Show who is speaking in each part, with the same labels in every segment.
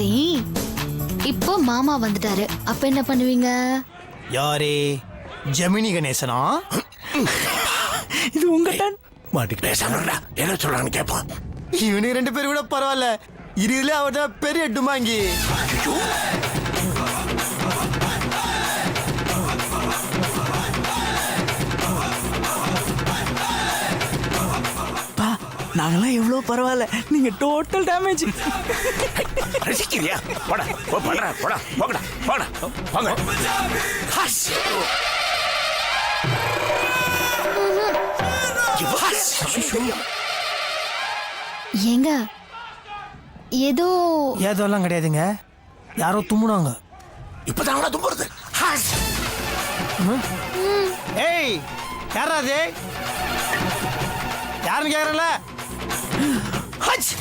Speaker 1: சரி, இப்போ மாமா வந்துட்டாரு, அப்ப என்ன பண்ணுவீங்க?
Speaker 2: யாரே? ஜெமினி கணேசனா?
Speaker 3: இது உங்க டன்.
Speaker 4: மாட்டிக்க பேசாமடா, என்ன சொல்றான்னு கேட்போம்.
Speaker 2: இவனுக்கு 2 பேர் கூட பரவாயில்ல, இதுல அவர்தான் பெரிய டுமாங்கி.
Speaker 3: பா, நாங்களாம் எவ்வளவு பரவாயில்ல, நீங்க டோட்டல் டேமேஜ்.
Speaker 4: ரசிக்கிறியா? போடா, போ பண்றா, போடா, போங்கடா, போடா, போங்க. ஹஸ்.
Speaker 1: ஏங்க, ஏதோ
Speaker 2: ஏதோலாம் கிடையாதுங்க, யாரோ தும்முனாங்க.
Speaker 4: இப்பதாங்களா தும்புறது? ஹஸ்.
Speaker 2: ஏய், யாரா அது? யாருன்னு கேக்குறல? ஹச்.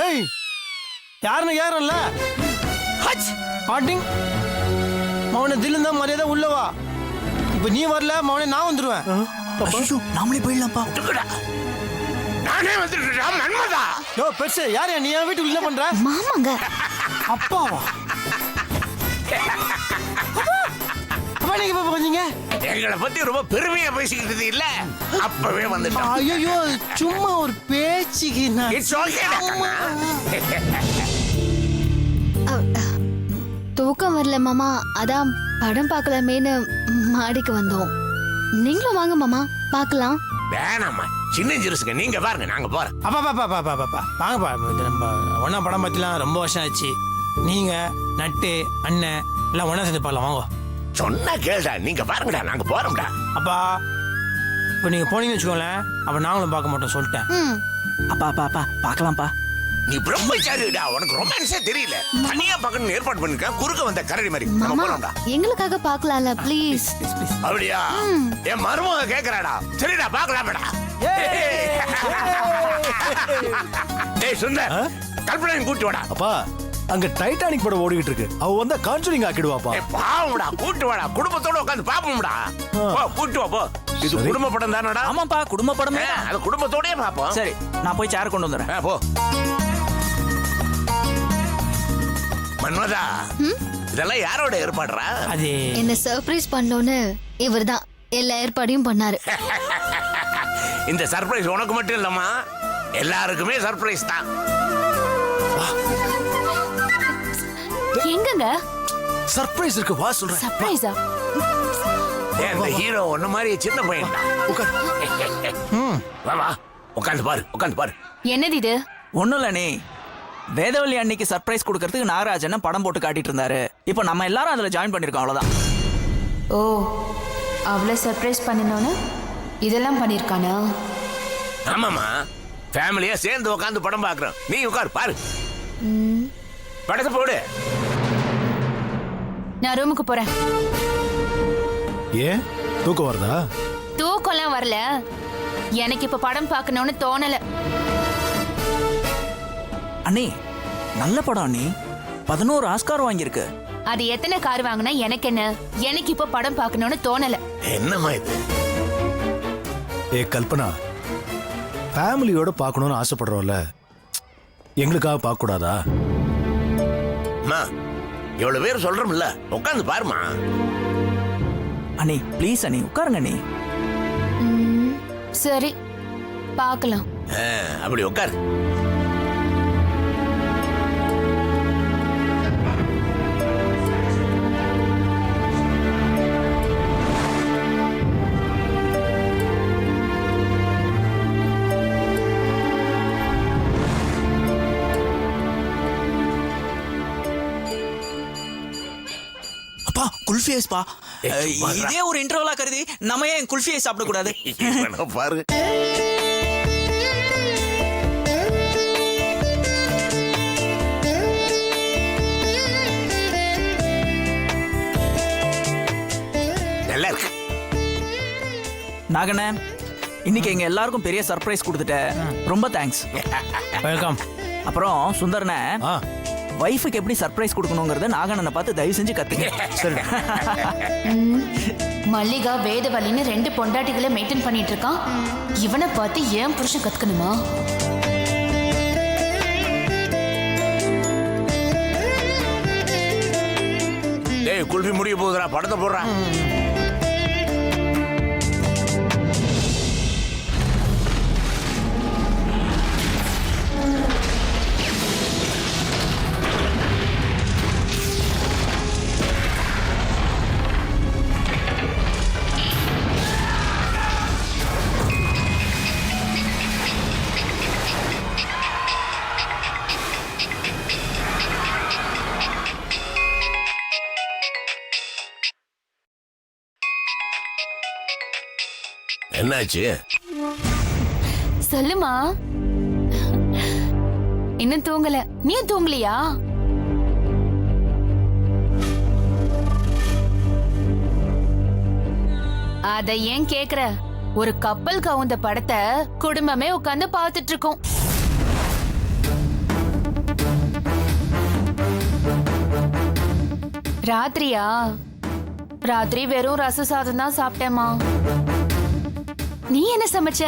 Speaker 2: ஏய், யாருன்னு கேக்குறல? ஹச். பாட்டிங் மௌன தில்லுந்தா மரியாதை உள்ளவா. இப்ப நீ வரல மௌனே, நான் வந்துருவேன்.
Speaker 3: நாமளே போயிடலாம்ப்பா.
Speaker 4: நானே வந்துட்டா மன்மதா.
Speaker 2: யோ பெருசு, யார் நீ என் வீட்டுக்கு என்ன பண்ற?
Speaker 1: மாமாங்க.
Speaker 2: அப்பாவா? அப்பா நீங்க இப்ப கொஞ்சீங்க?
Speaker 4: எங்களை பத்தி ரொம்ப பெருமையா பேசிக்கிட்டது இல்ல, அப்பவே வந்துட்டான்.
Speaker 2: ஐயோ, சும்மா ஒரு பேச்சுக்கு.
Speaker 4: It's okay, கண்ணா.
Speaker 1: தூக்கம் வரல மாமா, அதான் படம் பார்க்கலாமேன்னு மாடிக்கு வந்தோம். நீங்களும் வாங்க மாமா, பார்க்கலாம்.
Speaker 4: வேணாம்மா, சின்ன ஜிருசுங்க, நீங்க பாருங்க, நாங்க போறோம்.
Speaker 2: அப்பா வாங்கப்பா, நம்ம ஒன்னா படம் பார்த்துலாம், ரொம்ப வருஷம் ஆச்சு. நீங்க நட்டு அண்ணன் எல்லாம் ஒன்னா சேர்ந்து பார்க்கலாம், வாங்க.
Speaker 4: சொன்னா கேளுடா, நீங்க பாருங்கடா, நாங்க போறோம்டா.
Speaker 2: அப்பா இப்போ நீங்க போனீங்கன்னு வச்சுக்கோங்களேன், அப்ப நாங்களும் பார்க்க மாட்டோம் சொல்லிட்டேன்.
Speaker 3: அப்பா பார்க்கலாம்ப்பா.
Speaker 4: நீ பிரம்மச்சாரிடா, உனக்கு ரொமான்ஸே தெரியல. தனியா பார்க்கணும்னு ஏற்பாடு பண்ணிருக்க, குறுக்க வந்த கரடி மாதிரி. நம்ம
Speaker 1: மாமா,
Speaker 4: போறோம்டா.
Speaker 1: எங்களுக்காக பார்க்கலாம்ல ப்ளீஸ்.
Speaker 4: அப்படியா? என் மருமக கேக்குறாடா. சரிடா, பார்க்கலாம்டா. டேய் சுந்தர், கல்பனை கூட்டி வாடா.
Speaker 5: அப்பா, அங்க டைட்டானிக் படம் ஓடிட்டு இருக்கு, அவ வந்தா கான்சூரிங் ஆக்கிடுவாப்பா.
Speaker 4: பாவம்டா, கூட்டு வாடா, குடும்பத்தோட உட்காந்து பாப்போம்டா. போ, கூட்டு வா போ. இது குடும்ப படம் தானடா?
Speaker 3: ஆமாப்பா, குடும்ப படம்.
Speaker 4: அது குடும்பத்தோடயே பாப்போம்.
Speaker 3: சரி, நான் போய் சேர் கொண்டு வந்துடுறேன்.
Speaker 4: போ. மன்மதா, இதெல்லாம் யாரோட ஏற்பாடுறா?
Speaker 2: அது
Speaker 1: என்ன சர்ப்ரைஸ் பண்ணோன்னு இவர்தான் எல்லா ஏற்பாடையும் பண்ணாரு.
Speaker 4: இந்த சர்ப்ரைஸ் உனக்கு மட்டும் இல்லம்மா, எல்லாருக்குமே சர்ப்ரைஸ் தான்.
Speaker 1: எங்கங்க
Speaker 5: சர்ப்ரைஸ் இருக்கு, வா சொல்றேன்.
Speaker 1: சர்ப்ரைஸா?
Speaker 4: இந்த ஹீரோ ஒண்ணு மாதிரி சின்ன பையன் தான். வா வா, உட்காந்து பாரு, உட்காந்து பாரு.
Speaker 1: என்னது இது?
Speaker 3: ஒண்ணும் இல்ல, நீ வேதவல்லி அன்னைக்கு சர்ப்ரைஸ் கொடுக்கறதுக்கு நாகராஜன் படம் போட்டு காட்டிட்டு இருந்தாரு. இப்போ நம்ம எல்லாரும் அதுல ஜாயின் பண்ணிருக்கோம், அவ்வளவுதான்.
Speaker 6: ஓ, அவ்வளோ சர்ப்ரைஸ் பண்ணணும்னு இதெல்லாம் பண்ணியிருக்கானா?
Speaker 4: ஆமாமா, ஃபேமிலியா சேர்ந்து உட்காந்து படம் பாக்குறோம். நீ உட்காரு, பாரு. படத்தை போடு.
Speaker 6: நான் ரூமுக்கு போறேன்.
Speaker 5: ஏன் தூக்கம் வருதா?
Speaker 6: தூக்கம்லாம் வரல, எனக்கு இப்ப படம் பார்க்கணும்னு தோணல.
Speaker 3: அண்ணி, நல்ல படம் அண்ணி, 11 ஆஸ்கார் வாங்கியிருக்கு.
Speaker 6: அது எத்தனை கார் வாங்கினா எனக்கு என்ன, எனக்கு இப்ப படம் பார்க்கணும்னு தோணல.
Speaker 4: என்னம்மா இது?
Speaker 5: ஏ கல்பனா, ஃபேமிலியோட பார்க்கணும்னு ஆசைப்படுறோம்ல, எங்களுக்காக பார்க்க கூடாதா?
Speaker 4: அம்மா, எவ்வளவு பேர் சொல்றோம்ல, உட்காந்து பாருமா.
Speaker 3: அண்ணி ப்ளீஸ் அண்ணி, உட்காருங்க அண்ணி.
Speaker 6: சரி, பார்க்கலாம்.
Speaker 4: அப்படி உட்காரு.
Speaker 3: அப்பா, குல்ஃபி ஐஸ்பா. இதே ஒரு இன்டர்வலா கருதி நம்ம ஏன் குல்ஃபி ஐஸ் சாப்பிட கூடாது?
Speaker 4: பாரு. நல்லா இருக்கு.
Speaker 3: நாகண்ணே, இன்னைக்கு எங்க எல்லாருக்கும் பெரிய சர்ப்ரைஸ் கொடுத்துட்டேன், ரொம்ப தேங்க்ஸ்.
Speaker 2: வெல்கம்.
Speaker 3: அப்புறம் சுந்தர்ண்ணே,
Speaker 5: ஆ,
Speaker 3: வைஃபுக்கு எப்படி சர்ப்ரைஸ் கொடுக்கணுங்கிறத நாகண்ணனை பார்த்து தயவு செஞ்சு கத்துங்க.
Speaker 5: சரி.
Speaker 6: மல்லிகா வேதவல்லின்னு 2 பொண்டாட்டிகளை மெயின்டைன் பண்ணிட்டு இருக்கான். இவனை பார்த்து ஏன் புருஷன் கத்துக்கணுமா?
Speaker 4: டேய் குல்ஃபி முடிய போகுதுடா, படத்தை போடுறா. என்னாச்சு?
Speaker 6: சொல்லுமா. இன்னும் தூங்கல. நீ தூங்கலையா? அத ஏன் கேக்குற? ஒரு கப்பல் கவுந்த படத்தை குடும்பமே உட்கார்ந்து பார்த்துட்டு இருக்கோம். ராத்திரியா? ராத்திரி வெறும் ரச சாதம் தான் சாப்பிட்டேமா. நீ என்ன சமைச்ச?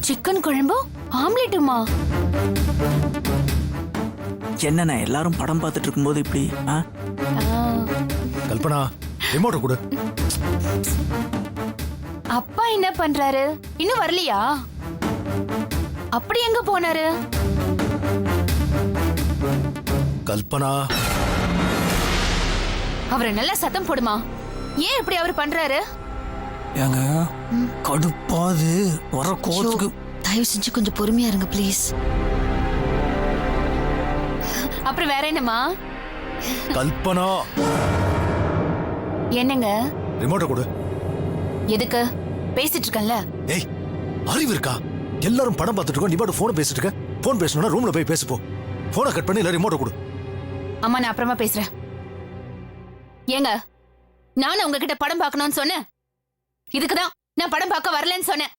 Speaker 6: சிக்கன் குழம்பும் ஆம்லெட்டுமா?
Speaker 3: என்னண்ணா எல்லாரும் படம் பார்த்துட்டு இருக்கும்போது இப்படி
Speaker 5: கல்பனா ரிமோட்டை கொடு.
Speaker 6: அப்பா என்ன பண்றாரு? இன்னும் வரலையா? அப்படி எங்க போனாரு?
Speaker 5: கல்பனா
Speaker 6: அவரை நல்லா சத்தம் போடுமா. ஏன் இப்படி அவர் பண்றாரு?
Speaker 2: ஏங்க கடுப்பாது வர கோத்துக்கு.
Speaker 1: தயவு செஞ்சு கொஞ்சம் பொறுமையா இருங்க ப்ளீஸ்.
Speaker 6: அப்புறம் வேற என்னமா?
Speaker 5: கல்பனா
Speaker 6: என்னங்க?
Speaker 5: ரிமோட்டை கொடு.
Speaker 6: எதுக்கு? பேசிட்டு இருக்கேன்ல.
Speaker 5: ஏய் அறிவு இருக்கா? எல்லாரும் படம் பார்த்துட்டு இருக்கோம், நீ பாட்டு போன் பேசிட்டு இருக்க. போன் பேசணும்னா ரூம்ல போய் பேசு போ. போனை கட் பண்ணி இல்ல ரிமோட்டை கொடு.
Speaker 6: அம்மா நான் அப்புறமா பேசுறேன். ஏங்க நானும் உங்ககிட்ட படம் பார்க்கணும்னு சொன்னேன். இதுக்குதான் நான் படம் பார்க்க வரலன்னு சொன்னேன்.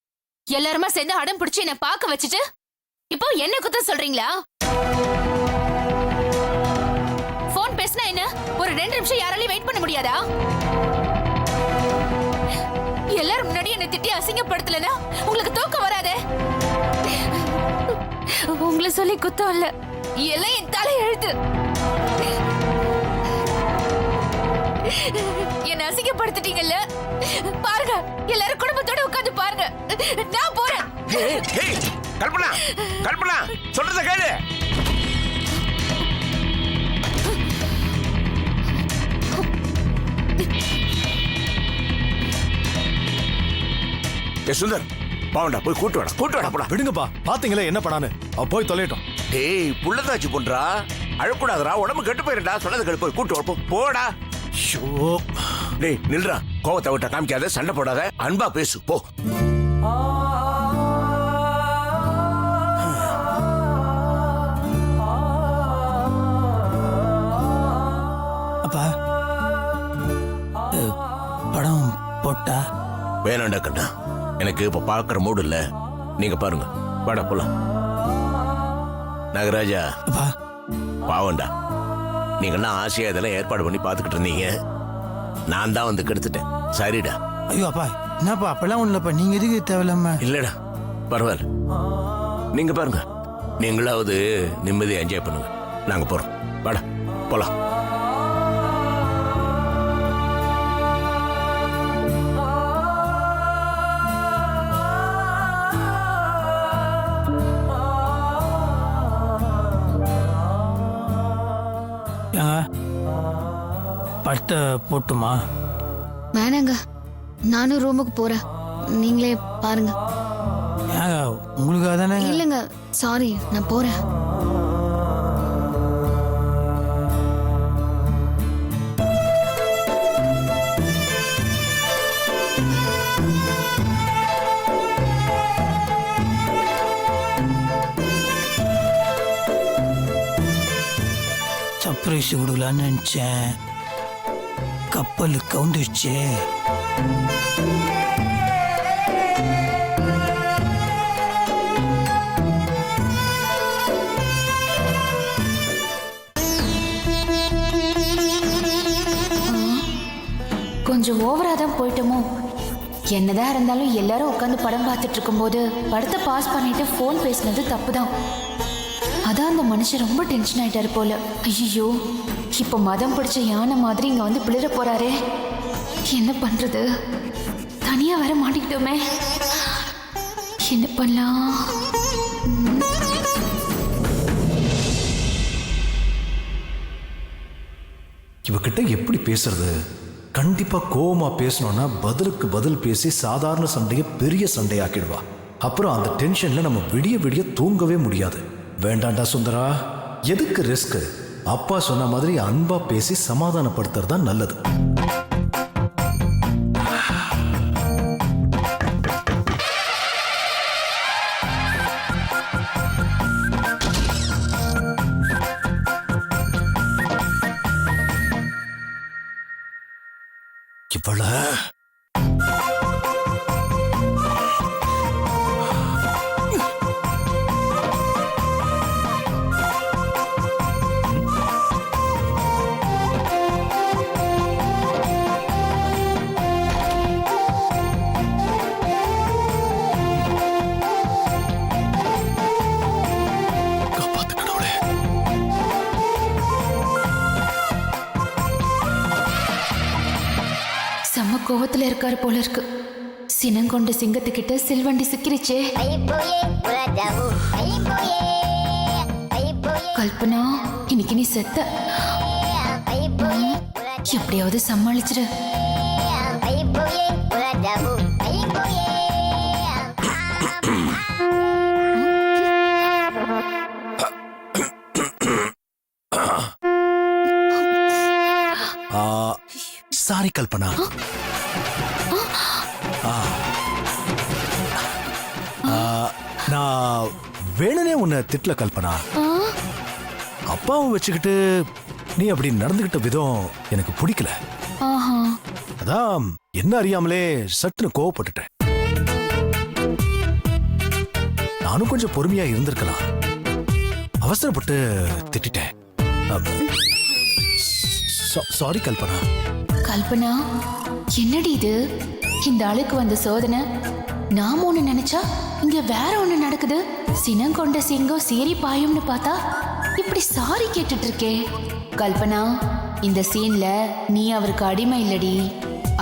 Speaker 6: எல்லாருமா சேர்ந்து அடம் பிடிச்சு என்ன பார்க்க வச்சுட்டு இப்போ என்ன குத்தம் சொல்றீங்களா? போன் பேசினா என்ன? ஒரு 2 நிமிஷம் யாராலையும் வெயிட் பண்ண முடியாதா? எல்லாரும் முன்னாடி என்ன திட்டி அசிங்கப்படுத்தலனா உங்களுக்கு தூக்கம் வராதே. உங்களை சொல்லி குத்தம் இல்ல, எல்லாம் என் தலை எழுத்து. என்ன அசிங்கப்படுத்திட்டீங்கல்ல. பாருங்க, எல்லாரும் குடும்பத்தோட உட்கார்ந்து பாருங்க. நான் போறேன்.
Speaker 4: ஏய் கல்பனா, கல்பனா சொல்றத கேளு. ஏ சுந்தர், பாவண்டா போய் கூட்டு வாடா போடா.
Speaker 5: விடுங்கப்பா, பாத்தீங்களா என்ன பண்ணான்னு. அவ போய் தொலையட்டும்.
Speaker 4: டேய் புள்ளதாச்சு பண்றா, அழக்கூடாதுடா, உடம்பு கெட்டு போயிருடா. சொன்னது கேளு, போய் கூட்டு வா போடா.
Speaker 5: ஷோ
Speaker 4: டேய் நில்றா, கோவத்தை விட்ட காமிக்காத, சண்டை போடாத, அன்பா பேசு போ.
Speaker 2: அப்பா படம் போட்டா?
Speaker 4: வேணாண்டா கண்ணா, எனக்கு இப்ப பாக்குற மூடு இல்ல. நீங்க பாருங்க, வாடா போலாம். நாகராஜா
Speaker 2: அப்பா
Speaker 4: பாவண்டா, நீங்க என்ன ஆசையா இதெல்லாம் ஏற்பாடு பண்ணி பாத்துக்கிட்டு இருந்தீங்க. நான் தான் வந்து கெடுத்துட்டேன். சரிடா.
Speaker 2: ஐயோ அப்பா என்னப்பா அப்பெல்லாம் ஒண்ணு இல்லப்பா, நீங்க எதுக்கு தேவையில்லாம.
Speaker 4: இல்லடா பரவாயில்ல, நீங்க பாருங்க, நீங்களாவது நிம்மதியா என்ஜாய் பண்ணுங்க. நாங்க போறோம், வாடா போலாம்.
Speaker 2: படத்தை போட்டுமா?
Speaker 1: வேணாங்க, நானும் ரூமுக்கு போறேன். நீங்களே பாருங்க.
Speaker 2: ஏங்க உங்களுக்காக தானே.
Speaker 1: இல்லைங்க, சாரி, நான் போறேன்.
Speaker 2: சர்ப்ரைஸ் கொடுக்கலான்னு நினைச்சேன், கப்பல் கவுந்துருச்சு.
Speaker 6: கொஞ்சம் ஓவரா தான் போயிட்டோமோ. என்னதான் இருந்தாலும் எல்லாரும் உட்காந்து படம் பார்த்துட்டு இருக்கும்போது படத்தை பாஸ் பண்ணிட்டு போன் பேசினது தப்புதான். அதான் அந்த மனுஷன் ரொம்ப டென்ஷன் ஆயிட்டாரு போல. ஐயோ, இப்ப மதம் பிடிச்ச யானை மாதிரி இங்க வந்து பிளிர போறாரே. என்ன பண்றது? தனியா வர மாட்டிக்கிட்டோமே. என்ன பண்ணலாம்?
Speaker 5: இவகிட்ட எப்படி பேசுறது? கண்டிப்பா கோவமா பேசணும்னா பதிலுக்கு பதில் பேசி சாதாரண சண்டையை பெரிய சண்டையாக்கிடுவா. அப்புறம் அந்த டென்ஷன்ல நம்ம விடிய விடிய தூங்கவே முடியாது. வேண்டாண்டா சுந்தரா, எதுக்கு ரிஸ்க்? அப்பா சொன்ன மாதிரி அன்பா பேசி சமாதானப்படுத்துறது தான் நல்லது. இவள காப்பாத்து கடவுளே.
Speaker 6: செம்ம கோவத்துல இருக்காரு போல இருக்கு. சினங்கொண்ட சிங்கத்துக்கிட்ட சில்வண்டி சிக்கிரிச்சே. கல்பனா, இன்னைக்கு நீ செத்த. எப்படியாவது சமாளிச்சிரு.
Speaker 5: சாரி கல்பனா. நான் வேணுனே உன்னை திட்டல கல்பனா. அப்பாவும் வச்சுக்கிட்டு நீ அப்படி நடந்துகிட்ட விதம் எனக்கு பிடிக்கல. அதான் என்ன அறியாமலே சட்டுன்னு கோவப்பட்டுட்டேன். நானும் கொஞ்சம் பொறுமையா இருந்திருக்கலாம். அவசரப்பட்டு திட்டிட்டேன். சாரி கல்பனா.
Speaker 6: கல்பனா, என்னடி இது? இந்த ஆளுக்கு வந்த சோதனை. நாம ஒண்ணு நினைச்சா இங்க வேற ஒண்ணு நடக்குது. சினங்கொண்ட சிங்கம் சீறி பாயும்னு பார்த்தா இப்படி சாரி கேட்டுட்டு இருக்கே. கல்பனா, இந்த சீன்ல நீ அவருக்கு அடிமை இல்லடி,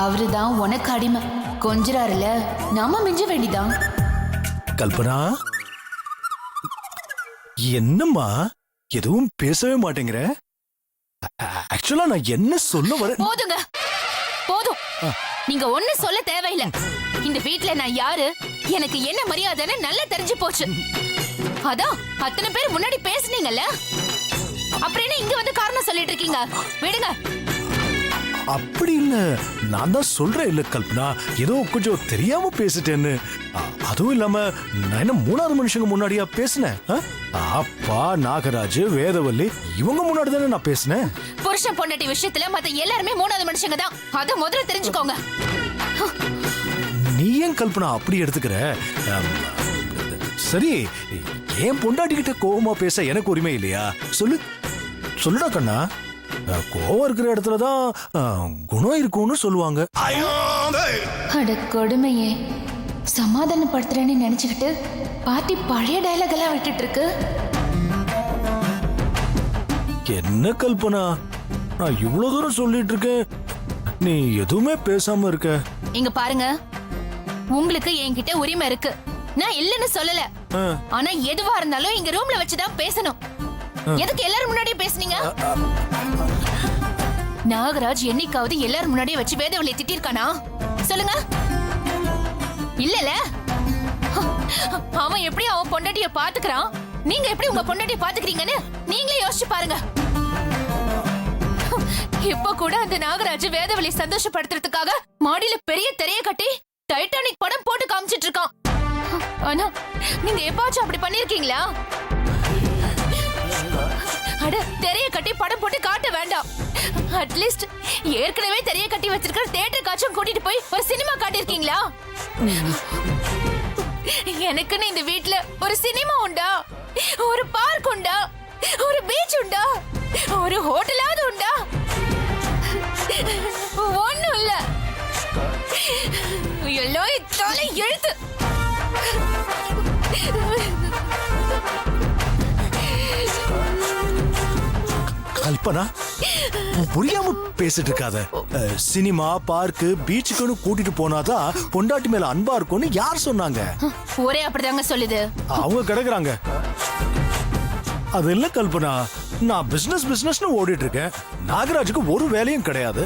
Speaker 6: அவருதான் உனக்கு அடிமை. கொஞ்சிறாருல, நாம மிஞ்ச வேண்டிதான்.
Speaker 5: கல்பனா, என்னம்மா எதுவும் பேசவே மாட்டேங்கிற? ஆக்சுவலா நான் என்ன சொல்ல வர?
Speaker 6: போதுங்க, போதும். நீங்க ஒண்ணு சொல்ல தேவையில்லை. இந்த வீட்ல நான் யாரு, எனக்கு என்ன மரியாதைன்னு நல்லா தெரிஞ்சு போச்சு. அதான் அத்தனை பேர் முன்னாடி பேசுனீங்கல்ல, அப்புறம் என்ன இங்க வந்து காரணம் சொல்லிட்டு இருக்கீங்க? விடுங்க.
Speaker 5: அப்படி இல்ல, நான் தான் சொல்றேன் இல்ல கல்பனா, ஏதோ கொஞ்சம் தெரியாம பேசிட்டேன்னு. அதுவும் இல்லாம நான் என்ன மூணாவது மனுஷங்க முன்னாடியா பேசினேன்? அப்பா, நாகராஜ், வேதவல்லி இவங்க முன்னாடி தானே நான் பேசினேன்.
Speaker 6: புருஷன் பொண்டாட்டி விஷயத்துல மத்த எல்லாருமே மூணாவது மனுஷங்க தான். அத முதல்ல தெரிஞ்சுக்கோங்க.
Speaker 5: நீ ஏன் கல்பனா அப்படி எடுத்துக்கிற? சரி, ஏன் பொண்டாட்டி கிட்ட கோவமா பேச எனக்கு உரிமை இல்லையா? சொல்லுடா கண்ணா. கோவம் இருக்கிற இடத்துலதான் குணம் இருக்கும்னு சொல்லுவாங்க.
Speaker 6: அட கொடுமையே, சமாதானப்படுத்துறேன்னு நினைச்சுக்கிட்டு பாட்டி பழைய டயலாக் எல்லாம் விட்டுட்டு இருக்கு.
Speaker 5: என்ன கல்பனா, நான் இவ்வளவு தூரம் சொல்லிட்டு இருக்கேன், நீ எதுவுமே பேசாம இருக்க.
Speaker 6: இங்க பாருங்க, உங்களுக்கு என்கிட்ட உரிமை இருக்கு, நான் இல்லன்னு சொல்லல. ஆனா எதுவா இருந்தாலும் இங்க ரூம்ல வச்சுதான் பேசணும். எதுக்கு எல்லாரும் முன்னாடியே பேசுனீங்க? நாகராஜ் என்னைக்காவது எல்லாரும் முன்னாடியே வச்சு வேதவழியை திட்டிருக்கானா? சொல்லுங்க. இல்லல. அவன் எப்படி அவன் பொண்டாட்டிய பாத்துக்கிறான், நீங்க எப்படி உங்க பொண்டாட்டிய பாத்துக்கிறீங்கன்னு நீங்களே யோசிச்சு பாருங்க. இப்ப கூட அந்த நாகராஜ் வேதவழியை சந்தோஷப்படுத்துறதுக்காக மாடியில பெரிய திரைய கட்டி டைட்டானிக் படம் போட்டு காமிச்சிட்டு இருக்கான். ஆனா நீங்க எப்பாச்சும் அப்படி பண்ணிருக்கீங்களா? அட, தெரிய கட்டி படம் போட்டு காட்ட வேண்டாம். அட்லீஸ்ட் ஏற்கனவே தெரிய கட்டி வச்சிருக்கிற தியேட்டர் காட்சும் கூட்டிட்டு போய் ஒரு சினிமா காட்டிருக்கீங்களா? எனக்குன்னு இந்த வீட்ல ஒரு சினிமா உண்டா, ஒரு பார்க் உண்டா, ஒரு பீச் உண்டா, ஒரு ஹோட்டலாவது உண்டா? ஒண்ணும் இல்ல. எல்லாம் தலை எழுத்து.
Speaker 5: கல்பனா புரியாம பேசிட்டு இருக்காத. சினிமா பார்க்கு பீச்சுக்குன்னு கூட்டிட்டு போனாதான் பொண்டாட்டி மேல அன்பா இருக்கும்னு யார் சொன்னாங்க?
Speaker 6: ஒரே அப்படிதாங்க சொல்லுது.
Speaker 5: அவங்க கிடக்குறாங்க. அது இல்ல கல்பனா, நான் பிசினஸ்னு ஓடிட்டு இருக்கேன். நாகராஜுக்கு ஒரு வேலையும் கிடையாது.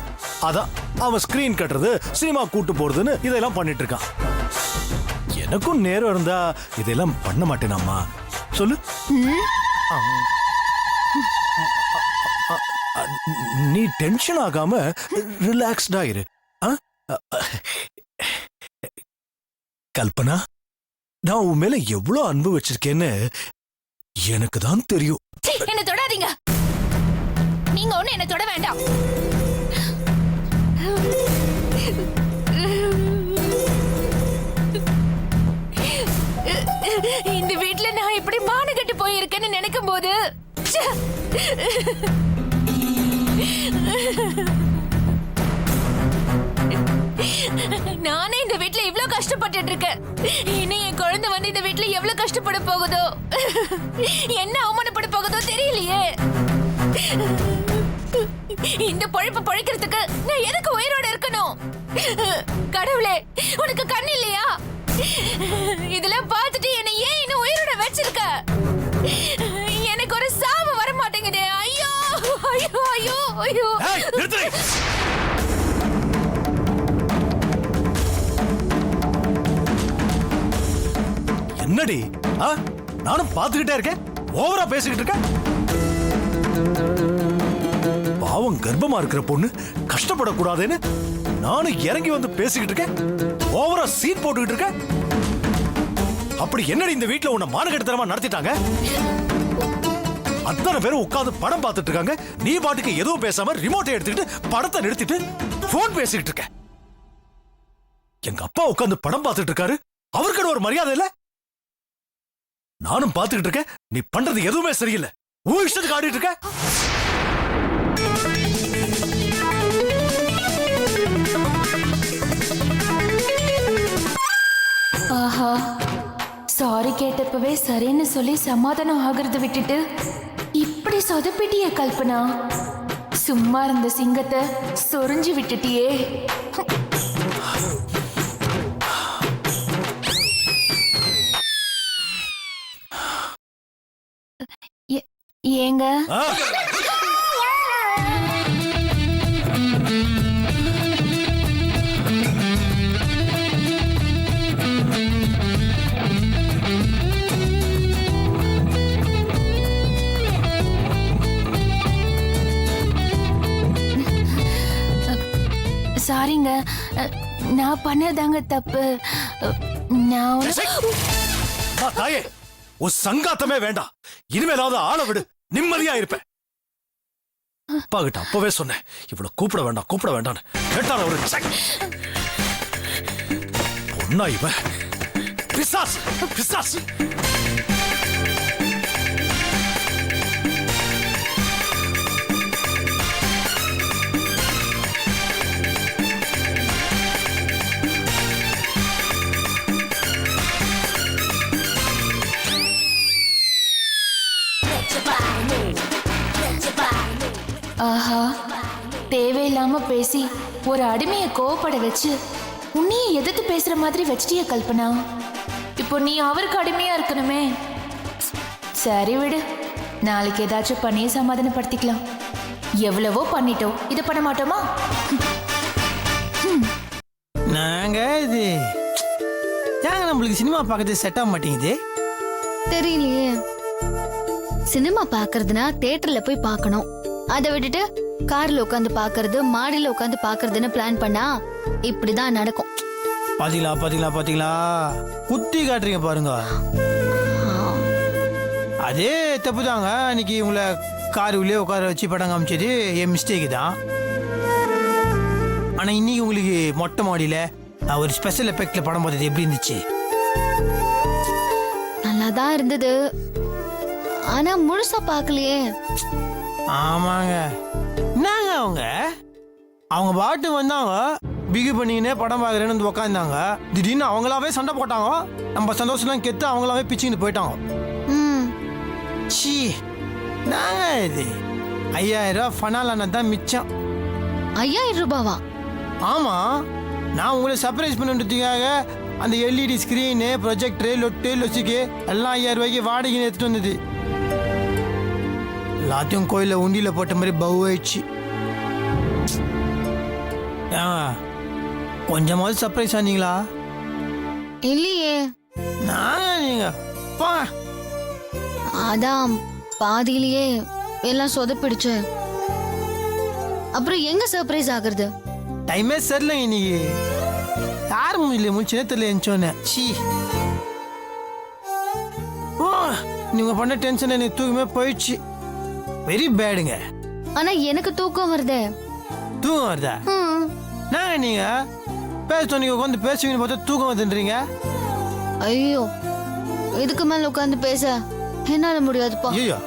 Speaker 5: அதான் அவன் ஸ்கிரீன் கட்டுறது, சினிமா கூட்டு போறதுன்னு இதெல்லாம் பண்ணிட்டு இருக்கான். எனக்கும் நேரம் இருந்தா இதெல்லாம் பண்ண மாட்டேனாம்மா? சொல்லு. நீ டென்ஷன் ஆகாம ரிலாக்ஸ்டா இரு. கல்பனா, நான் உன் மேல எவ்வளவு அன்பு வச்சிருக்கேன்னு எனக்கு தான் தெரியும்.
Speaker 6: என்ன தொடாதீங்க. நீங்க ஒண்ணு என்ன தொட வேண்டாம். இந்த வீட்ல நான் இப்படி மானகட்டு போயிருக்கேன்னு நினைக்கும் போது நானே இந்த வீட்ல இவ்ளோ கஷ்டப்பட்டுட்டு இருக்கேன். இனி என் குழந்தை வந்து இந்த வீட்ல எவ்வளவு கஷ்டப்பட போகுதோ, என்ன அவமானப்பட போகுதோ தெரியலையே. இந்த பொழப்பு பொழைக்கிறதுக்கு நான் எதுக்கு உயிரோட இருக்கணும்? கடவுளே, உனக்கு கண் இல்லையா? இதெல்லாம் பார்த்துட்டு என்ன ஏன் இன்னும் உயிரோட வச்சிருக்க? எனக்கு ஒரு சாவு வர மாட்டேங்குதே. ஐயோ ஐயோ ஐயோ ஐயோ.
Speaker 5: என்னடி நானும் பாத்துக்கிட்டே இருக்கேன், ஓவரா பேசிக்கிட்டு இருக்கேன். பாவம் கர்ப்பமா இருக்கிற பொண்ணு கஷ்டப்படக்கூடாதுன்னு நானும் இறங்கி வந்து பேசிக்கிட்டு இருக்கேன். ஓவரா சீட் போட்டுக்கிட்டு இருக்கேன். அப்படி என்னடி இந்த வீட்டுல உன்னை மானகெடுத்தனமா நடத்திட்டாங்க? அத்தனை பேரும் உட்கார்ந்து படம் பார்த்துட்டு இருக்காங்க. நீ பாட்டுக்கு எதுவும் பேசாம ரிமோட்டை எடுத்துக்கிட்டு படத்தை நிறுத்திட்டு போன் பேசிக்கிட்டு இருக்க. எங்க அப்பா உட்கார்ந்து படம் பார்த்துட்டு இருக்காரு, அவருக்கு ஒரு மரியாதை இல்ல? நானும் பார்த்துக்கிட்டு இருக்கேன். நீ பண்றது எதுவுமே சரியில்லை. உன் இஷ்டத்துக்கு ஆடிட்டு இருக்க.
Speaker 6: ஆஹா, சாரி கேட்டப்பவே சரின்னு சொல்லி சமாதானம் ஆகிறது விட்டுட்டு இப்படி சொதப்பிட்டியே கல்பனா. சும்மா இருந்த சிங்கத்தை சொரிஞ்சு விட்டுட்டியே. ஏங்க சாரிங்க, நான் பண்ணதாங்க தப்பு. நான்
Speaker 5: தாயே, உன் சங்காத்தமே வேண்டாம். இனிமேலாவது ஆள விடு, நிம்மதியா இருப்பேன். அப்பா கிட்ட அப்பவே சொன்னேன், இவ்வளவு கூப்பிட வேண்டாம் கேட்டால ஒரு பொண்ணா இவ. பிசாசு.
Speaker 6: ஆஹா, தேவையில்லாம பேசி ஒரு அடிமையை கோவப்பட வச்சு உன்னையே எதிர்த்து பேசுற மாதிரி வச்சிட்டிய கல்பனா. இப்போ நீ அவருக்கு அடிமையா இருக்கணுமே. சரி விடு, நாளைக்கு ஏதாச்சும் பண்ணி சமாதானப்படுத்திக்கலாம். எவ்வளவோ பண்ணிட்டோம், இதை பண்ண மாட்டோமா?
Speaker 2: நாங்க இது ஏங்க நம்மளுக்கு சினிமா பார்க்கறது செட் ஆக மாட்டேங்குது?
Speaker 1: தெரியலையே. சினிமா பாக்குறதுனா தியேட்டர்ல போய் பார்க்கணும். அதை விட்டுட்டு கார்ல உட்காந்து பாக்குறது, மாடியில உட்காந்து பாக்குறதுன்னு பிளான் பண்ணா இப்படிதான் நடக்கும்.
Speaker 2: பாத்தீங்களா குத்தி காட்டுறீங்க பாருங்க. அதே தப்பு தாங்க. அன்னைக்கு உங்களை கார் உள்ளே உட்கார வச்சு படம் காமிச்சது என் மிஸ்டேக் தான். ஆனா இன்னைக்கு உங்களுக்கு மொட்டை மாடியில ஒரு ஸ்பெஷல் எஃபெக்ட்ல படம் பார்த்தது எப்படி இருந்துச்சு?
Speaker 1: நல்லாதான் இருந்தது, ஆனா முழுசா பாக்கலையே.
Speaker 2: ஆமாங்க, என்னங்க அவங்க பாட்டு வந்தாங்க, பிகு பண்ணினே படம் பார்க்குறேன்னு வந்து உக்காந்தாங்க. திடீர்னு அவங்களாவே சண்டை போட்டாங்க. நம்ம சந்தோஷம்லாம் கெத்து அவங்களாவே பிச்சுக்கிட்டு போயிட்டாங்க. சீ, நாங்க இது 5000 ரூபா ஃபனாலான தான் மிச்சம்.
Speaker 1: 5000 ரூபாவா?
Speaker 2: ஆமா, நான் உங்களை சர்ப்ரைஸ் பண்ணுறதுக்காக அந்த எல்இடி ஸ்க்ரீனு, ப்ரொஜெக்டரு, லொட்டு லொசிக்கு எல்லாம் 5000 ரூபாய்க்கு வாடகைன்னு எடுத்துட்டு வந்தது. எல்லாத்தையும் கோயிலில் உண்டியில் போட்ட மாதிரி பவுவாயிடுச்சு. கொஞ்சமாவது சர்ப்ரைஸ் ஆனீங்களா?
Speaker 1: இல்லையே.
Speaker 2: நீங்க போங்க.
Speaker 1: அதான் பாதியிலேயே எல்லாம் சொதப்பிடுச்சு. அப்புறம் எங்க சர்ப்ரைஸ் ஆகுறது?
Speaker 2: டைமே சரியில்லைங்க இன்னைக்கு. யார் முடியல முடிச்சுனே தெரியல எஞ்சோன்னு. சி, நீங்க பண்ண டென்ஷன் எனக்கு தூக்கமே போயிடுச்சு. வெரி பேடுங்க.
Speaker 1: ஆனா எனக்கு தூக்கம் வருதே.
Speaker 2: தூக்கம் வருதா? நாங்க நீங்க பேச நீங்க உட்காந்து பேசுவீங்கன்னு பார்த்தா தூக்கம் வருதுன்றீங்க.
Speaker 1: ஐயோ, இதுக்கு மேல உட்காந்து பேச என்னால முடியாதுப்பா.
Speaker 2: ஐயோ,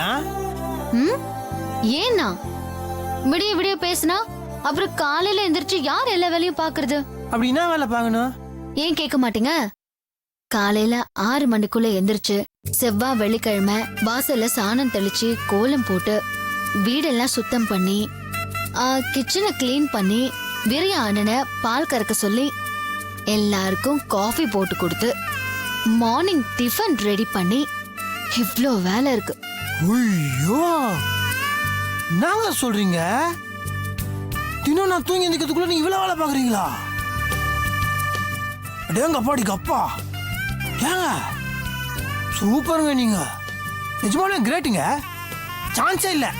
Speaker 2: ஏன்?
Speaker 1: ஏன்னா விடிய விடிய பேசினா அப்புறம் காலையில எந்திரிச்சு யார் எல்லா வேலையும் பாக்குறது?
Speaker 2: அப்படி என்ன வேலை பார்க்கணும்?
Speaker 1: ஏன் கேட்க மாட்டீங்க? காலையில 6 மணிக்குள்ள எந்திரிச்சு செவ்வாய் வெள்ளிக்கிழமை வாசல்ல சாணம் தெளிச்சு கோலம் போட்டு வீடெல்லாம் சுத்தம் பண்ணி கிச்சனை கிளீன் பண்ணி விரிய அண்ணனை பால் கறக்க சொல்லி எல்லாருக்கும் காஃபி போட்டு கொடுத்து மார்னிங் டிஃபன் ரெடி பண்ணி இவ்ளோ வேலை இருக்கு.
Speaker 2: ஐயோ, நாங்க சொல்றீங்க தினம் நான் தூங்கி எந்திக்கிறதுக்குள்ள நீங்க இவ்வளவு வேலை பாக்குறீங்களா? அடேங்க அப்பாடி கப்பா, ஏங்க சூப்பருங்க நீங்க, நிஜமாவே கிரேட்டுங்க, சான்ஸே இல்லை.